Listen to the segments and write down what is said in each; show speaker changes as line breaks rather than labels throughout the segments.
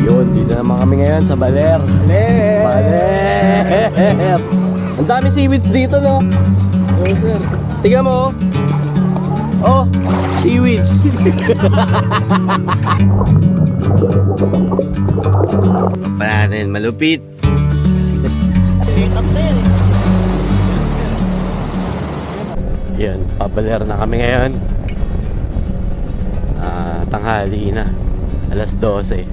Yun, dito naman kami ngayon sa Baler. Baler! Ang dami seaweeds dito, no? Oo, sir. Tingnan mo. Oh, seaweeds. Panatin, malupit. Yan, pabaler na kami ngayon. Tanghali na. Alas 12.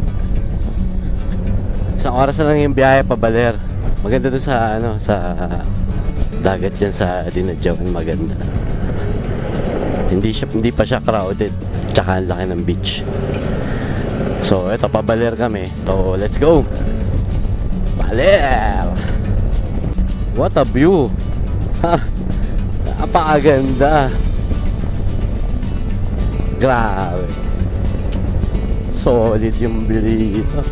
Isang oras na lang yung biyahe pabaler. Maganda doon sa sa dagat dyan sa Dinadjawan, maganda. Hindi pa siya crowded. Tsaka ang laki ng beach. So, eto pabaler kami. So, let's go. Baler! What a view! Ha! Napakaganda. Grabe. Solid yung bili ito.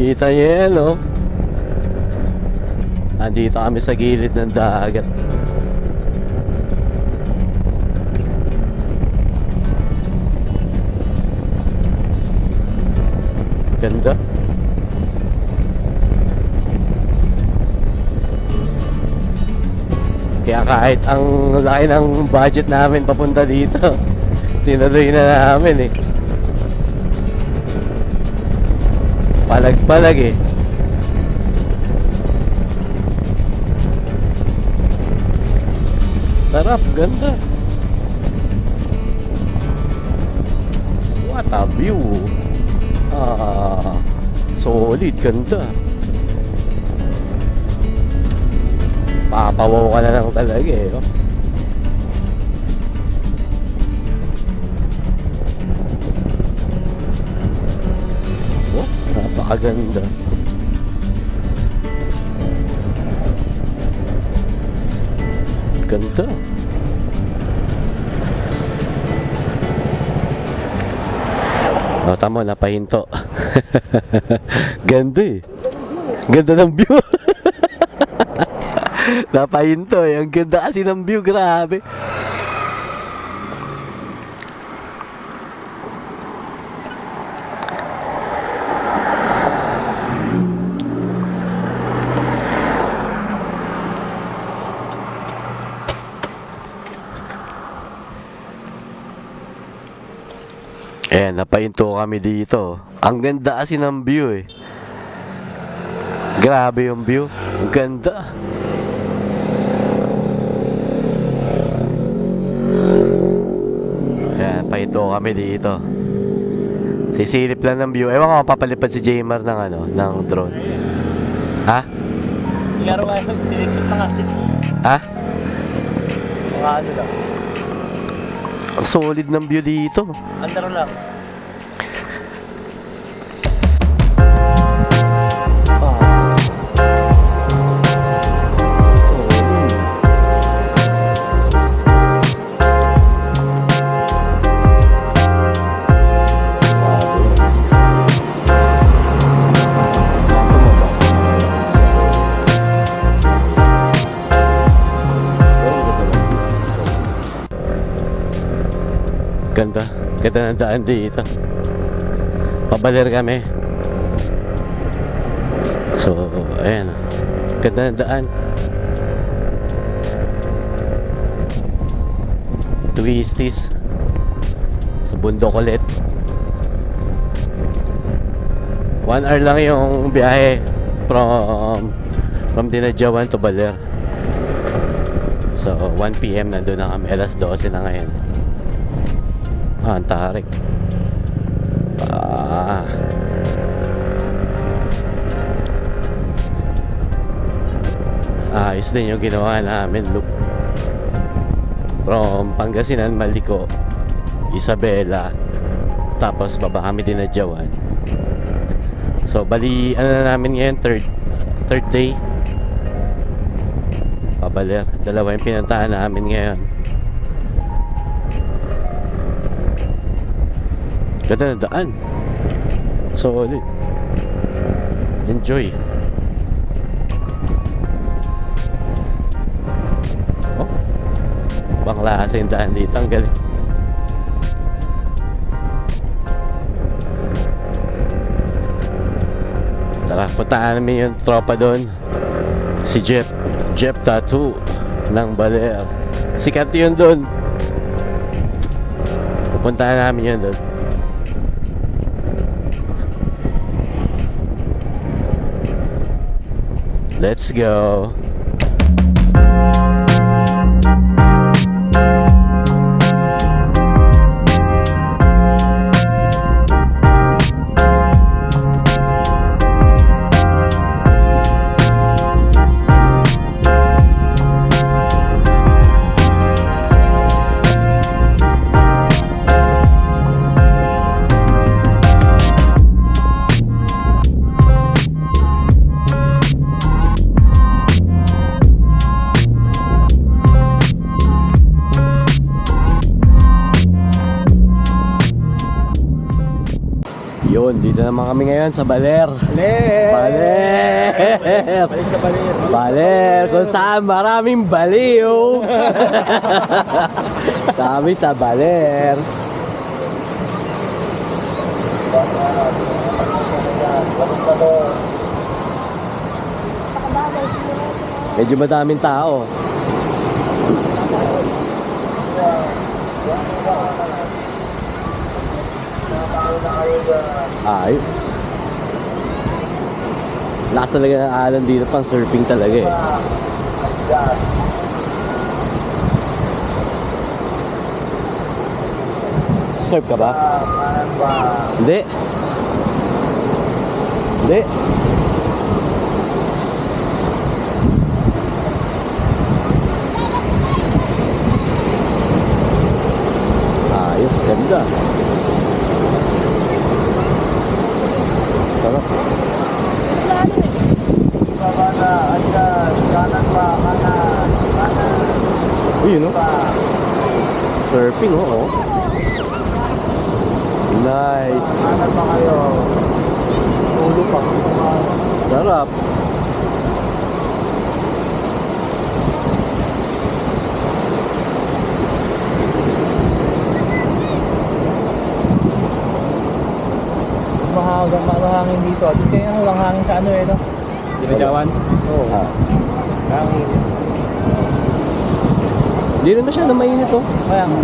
Kita niyo yan, no? Nandito kami sa gilid ng dagat. Ganda. Kaya kahit ang laki ng budget namin papunta dito, tinuloy na namin eh. Palag-palag eh. Sarap, ganda. What a view. Solid, ganda. Papawaw ka na lang talaga eh, oh. Oh, napakaganda. Ganda. Oh, tama, napahinto. Ganda eh. Ganda ng view. Napahinto eh. Ang ganda kasi ng view, grabe. Ayan, napahinto kami dito. Ang ganda kasi ng view eh. Grabe yung view. Ang ganda. Ayan, pahinto kami dito. Sisilip lang ng view. Ewan ko kung papalipad si Jaymar ng drone. Ha?
Laro nga yun, tinitip na nga.
Ha?
Mga ano lang.
Ang solid ng view dito.
Andaro lang.
Ganda. Ganda ng daan dito. Pabaler kami. So, ayan. Ganda ng daan. Twisties. Sa bundok ulit. 1 hour lang yung biyahe from Dinadjawan to Baler. So, 1 PM nandun na kami. Alas 12 na ngayon. Ang tarik. Ayos din yung ginawa namin loop from Pangasinan, Maliko, Isabela, tapos baba kami Dinadjawan. So bali ano na namin ngayon, third day pabaler. Dalawa yung pinuntahan namin ngayon. Ganda na daan. Solid. Enjoy. Oh, bangla sa yung daan dito. Ang galing. Tara, puntaan namin yung tropa doon. Si Jeff Tattoo ng Baler. Sikat yun doon. Pupuntahan namin yun doon. Let's go. Yun, dito naman kami ngayon sa Baler. Baler!
Balik ka balik.
Baler, kung saan maraming baliw. Kami sa Baler. Medyo madaming tao. Ayos. Lakas talaga ng alam dito, pang surfing talaga eh. Surf ka ba? Hindi. Hindi. Ayos, ganda. Sarap. Uy, yun o. Surfing, oo. Nice.
Ulo pa.
Sarap.
Mahangin dito. Dito kayo ano lang hangin sa ano eh, no? Dinajawan? Oo. Hangin.
Hindi rin masyadong mainit oh.
Kaya nga.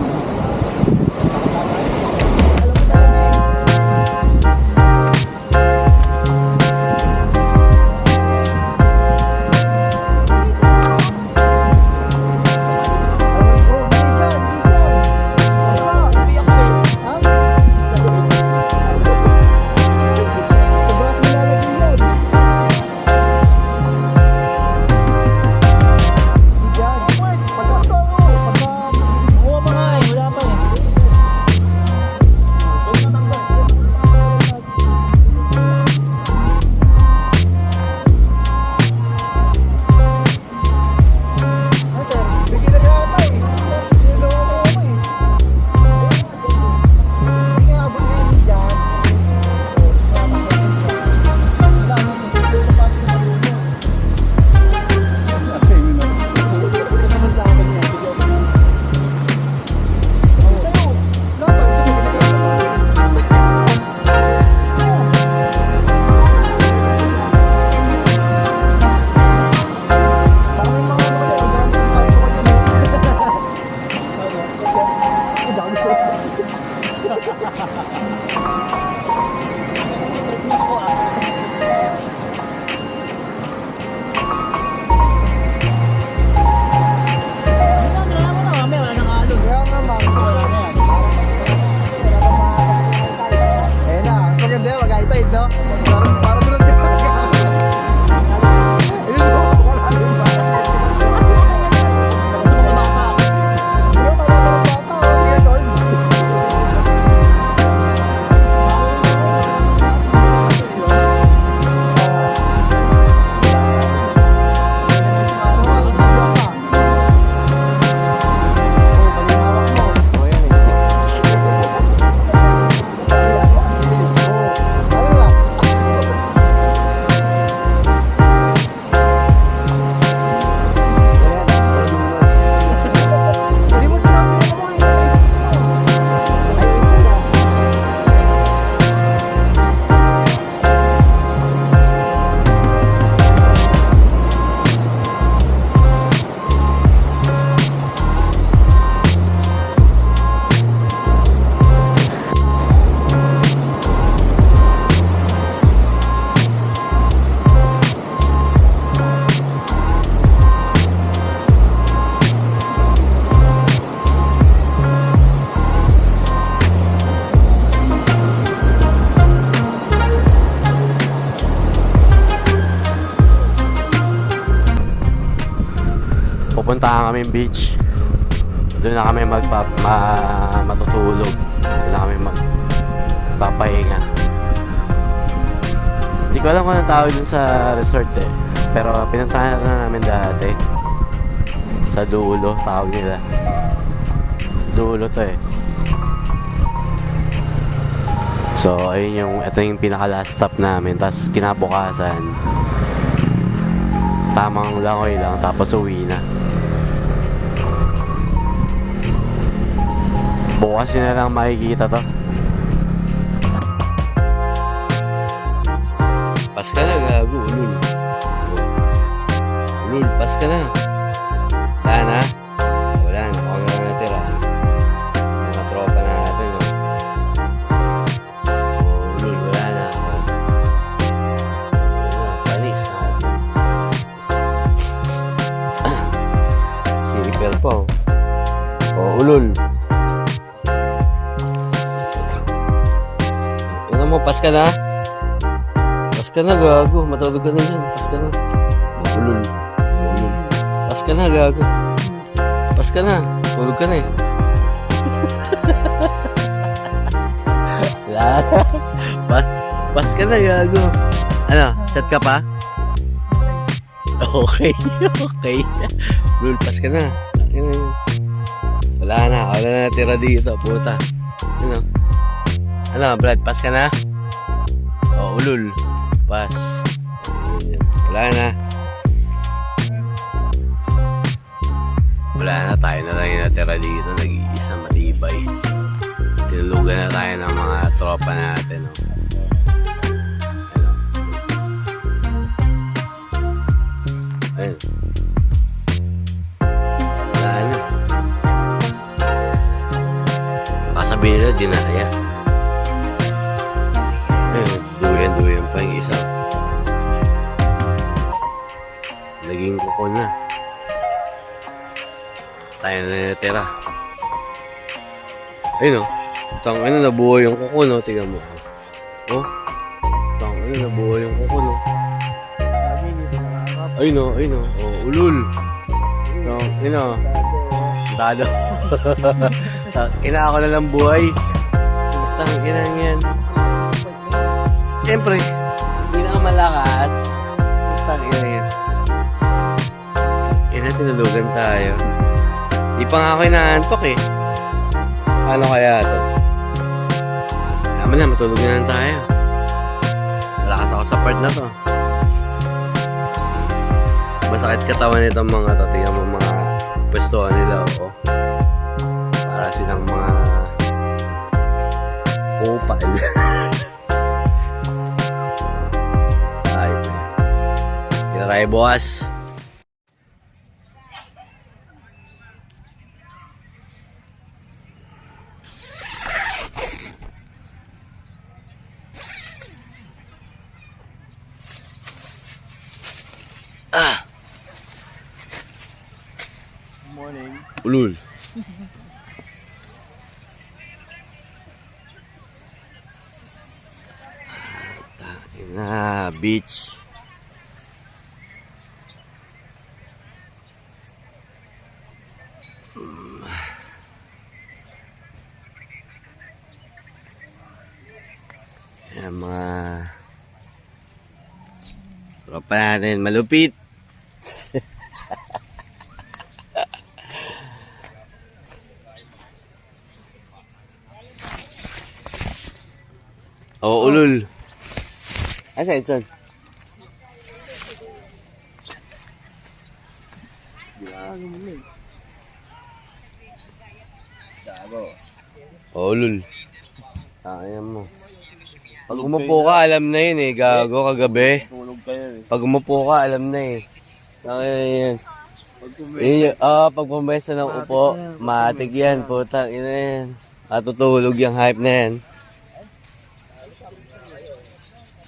pupuntahan kami beach. Doon na kami matutulog. Doon na kami magpapahinga. Hindi ko alam kung anong tawag dun sa resort eh. Pero pinuntahan na namin dati. Sa dulo, tawag nila. Dulo to eh. So, ayun ito yung pinaka last stop namin. Tapos kinabukasan, tamang langoy lang, tapos uwi na. Bukas yun na lang makikita to. Pas ka na, gago, ulul. Ulul, pas ka na. Wala na? Wala na, ako na natira. Mga tropa natin, no? Ulul, wala na ako. Panis na ako. Silipper pa, oh. Oh, ulul. Mo, pas ka na? Pas ka na, gago. Matulog ka na dyan. Pas ka na. Ulul. Ulul. Pas ka na, gago. Pas ka na. Tulog ka na eh. Wala na. Pas ka na, gago. Ano? Chat ka pa? Okay. Okay. Ulul, pas ka na. Wala na. Wala na natira dito. Puta. Ano? Ano, Brad, pas ka na? Oh, ulul. Pas. Wala na. Wala na, tayo na lang yung natira dito. Nag-iisa matibay. Tinulugan na tayo ng mga tropa natin. Oh. Ayun. Wala na. Kasabihin na, dinaya. Duyan pa yung isa. Naging kuko na. Tayo na natira. Ayun o. Tangina, nabuhay yung kuko, no? Tingnan mo. Oh. Tangina, nabuhay yung kuko, no? Ayun o, ayun o. Oh, ulul. Tangina. Tado. Tangina ako na lang buhay. Tangina yan. Siyempre, hindi na malakas. Tangina yun. Tinulugan tayo. Di pa nga ako inaantok eh. Paano kaya ito? Tama na, matulog na lang tayo. Malakas ako sa part na to. Masakit katawan nitong mga to. Tingnan mo mga pwestuhan nila. Oh. Para silang mga kupal. Kita tayo, boss.
Morning.
Ulul. Na beach. Yan mga tropa natin malupit. Oh, ulul. Asa Edson? Oh, ulul. Ayan mo. Pag umupo ka, alam na yun eh. Gago kagabi. Pag umupo ka, alam na eh. Ayan. Pag pumesa ng upo, matik yan. Putang ina yan. Tutulog yung hype na yan.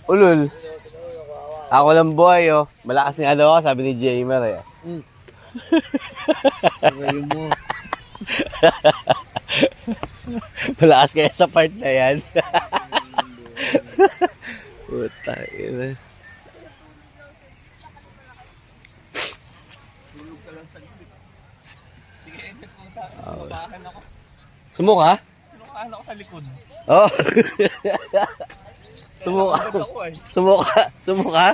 Ulul. Ako lang buhay, oh. Malakas yung ano ko, sabi ni Jamer, eh.
Sabi mo.
Malakas kaya sa part na yan. Puta, ina.
Sumabahan ako.
Sumuka?
Sinukahan ako sa likod.
Oh. Sumuka.
Agad ako eh.
Sumuka. Sumuka.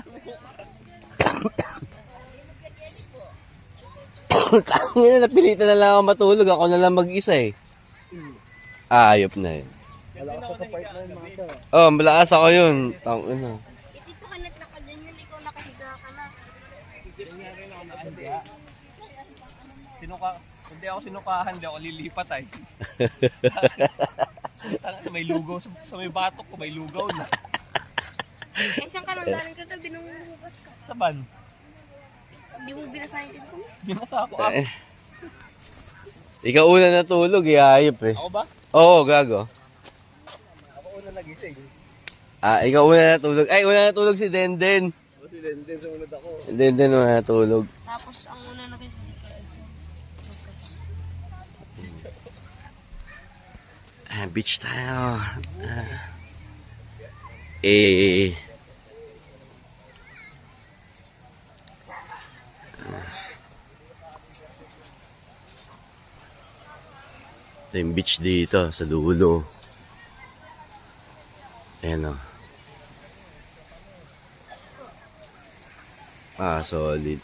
Tangina, napilitan na lang ako matulog. Ako na lang mag-isa eh. Ayop na yun. Oh, malakas ako yun. Tangina.
Dito ka naglakad din yun, ikaw nakahiga ka na.
Hindi ako sinukahan, hindi ako lilipat ay. May lugaw sa may batok ko, may lugaw na.
Eh, saan ka nang galing ka to? Binungugas ka.
Sa ban,
Hindi mo binasahin ko.
binasa ako up.
Ikaw una natulog, ayop eh.
Ako ba?
Oo, gago.
Ako una nagising.
Ikaw una natulog. Ay, una natulog si Denden.
Si Denden, sumunod ako.
Denden una natulog.
Tapos, ang una na kasi si Edson.
Beach tayo. Eh. Ito yung beach dito sa dulo. Ayan o. Solid.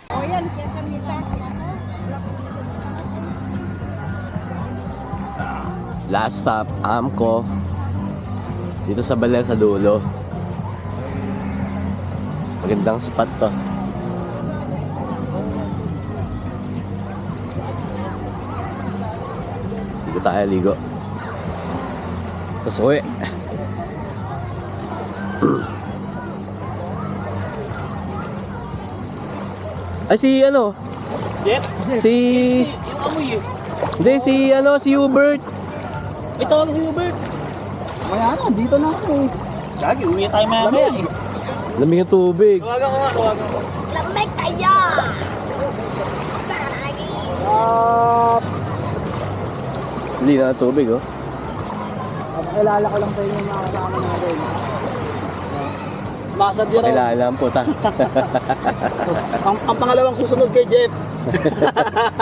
O yan, kaya kami
Last stop, Amco. Dito sa Baler sa dulo. Magandang spot to. Ligo tayo, ligo. Tapos uwi. Ay, si ano?
Jet?
Si...
Yung amoy eh.
Hindi, si ano, si Hubert.
Ito ang Hubert.
Kaya na, dito na ako.
Gagi, uwi tayo maya eh.
Lamig ng tubig.
Tawagan ko nga, tawagan ko.
Lamig tayo! Saragi!
Hindi na ng tubig, oh.
Pakilala ko lang sa inyo yung mga kasama natin. Masad yun ako.
Kailangan lang po ta.
Ang pangalawang susunod kay Jeff.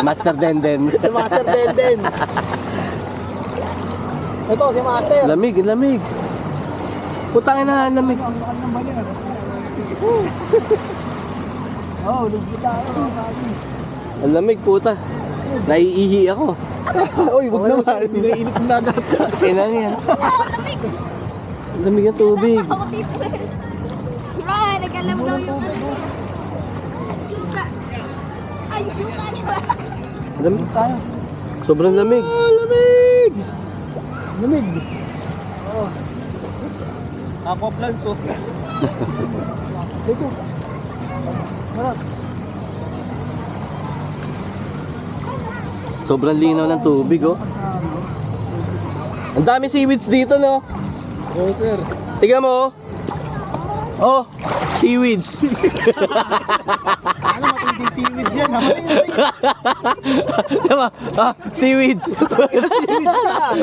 Master Denden.
Si Master Denden. Ito si Master.
Lamig, lamig. Putangin na, lamig.
Oh, lugit tayo.
Ang lamig, puta. Naiihi ako.
Uy, wag naman. Inainit ng dagat.
Kailangan yan. Ang lamig ng tubig.
Ako dito eh. Bro, nagkalamdaw yung suka. Ay, suka diba?
Lamig.
Tayo.
Sobrang lamig.
Oh, lamig. Lamig.
Oh. Aqua plants oh.
Dito. Harap.
Sobrang linaw ng tubig, oh. Ang dami seaweeds dito, no?
Oh, sir.
Tingnan mo, oh. Oh, seaweeds.
Ano, matinding seaweeds yan.
Tama, seaweeds.
Seaweeds na.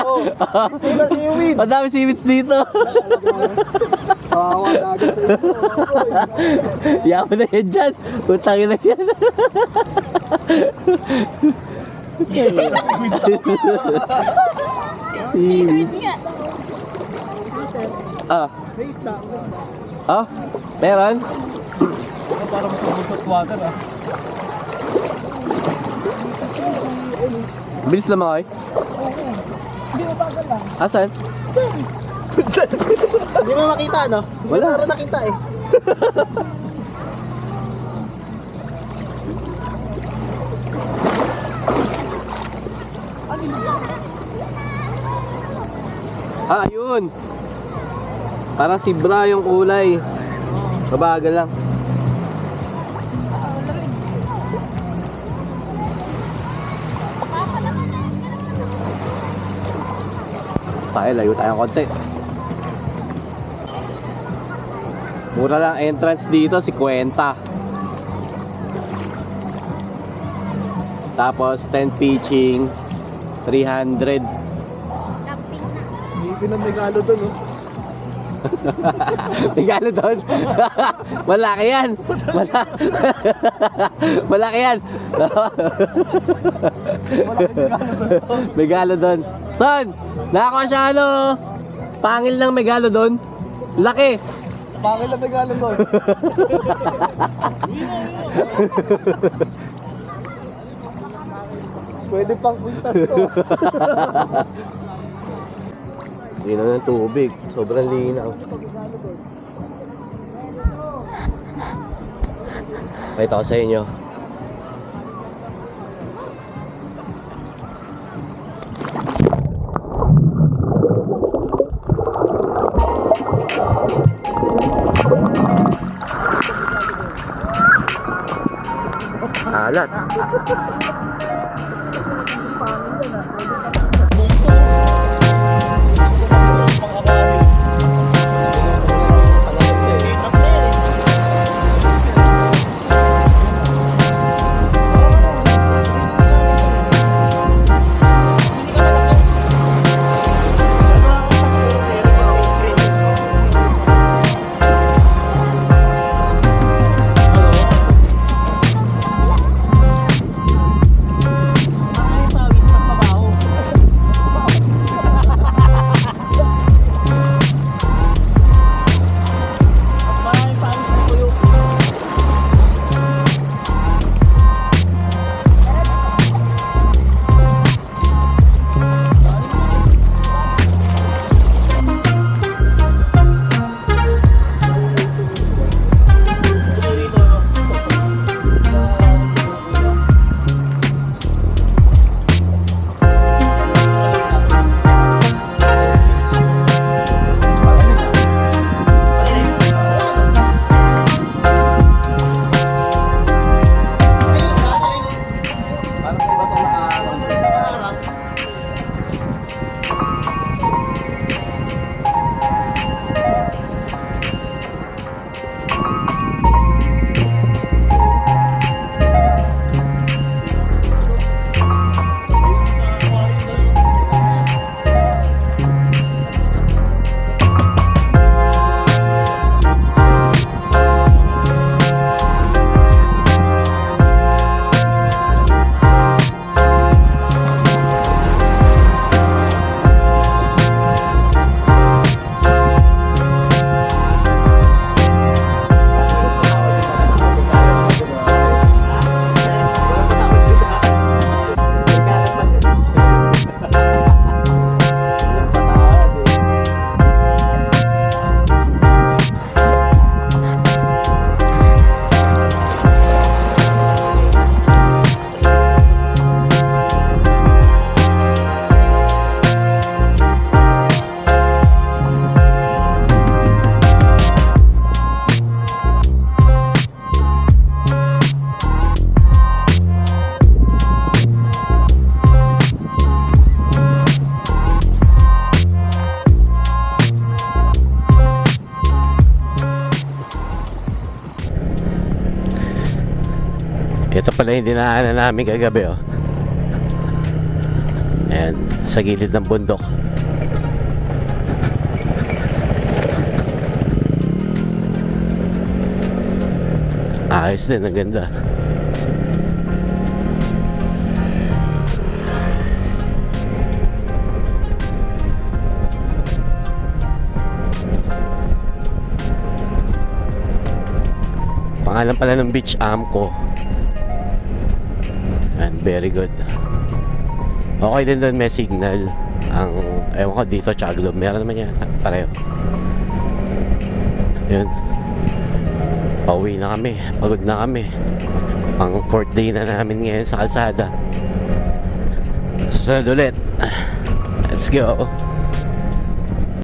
Oh, sila seaweeds.
Ang dami seaweeds dito.
Kawawa dagat sa ito.
Yaman na yan dyan. Utangin na yan. Seaweeds.
May isda.
Meron?
Para masabot water ah.
Bilis lang mga
Hindi mo bagal lang.
Asan?
Hindi mo makita, no?
Wala.
Hindi mo nakita eh.
Yun. Parang sibra yung kulay. Mabagal lang. Tayo, layo tayong konti. Mura lang entrance dito, 50. Tapos 10 pitching, 300.
Camping na.
Hindi pinamigalo doon, oh.
Regalo doon. Malaki yan. Malaki yan. Megalo doon. Son, nakakuha siya ano, pangil ng megalo doon. Laki.
Pangil na regalo doon. Pwede pang kwintas to.
Linaw ng tubig. Sobrang linaw. Pakita ko sa inyo. Alat. Ito pala yung dinaanan namin kagabi, oh. Ayan, sa gilid ng bundok. Ayos din, ang ganda. Pangalan pala ng beach, Amco. And very good. Okay din doon, may signal. Ang ewan ko dito, tsaka Globe, meron naman yan pareho. Yun, pauwi na kami, pagod na kami. Pang 4th day na namin ngayon sa kalsada. Susunod ulit. Let's go.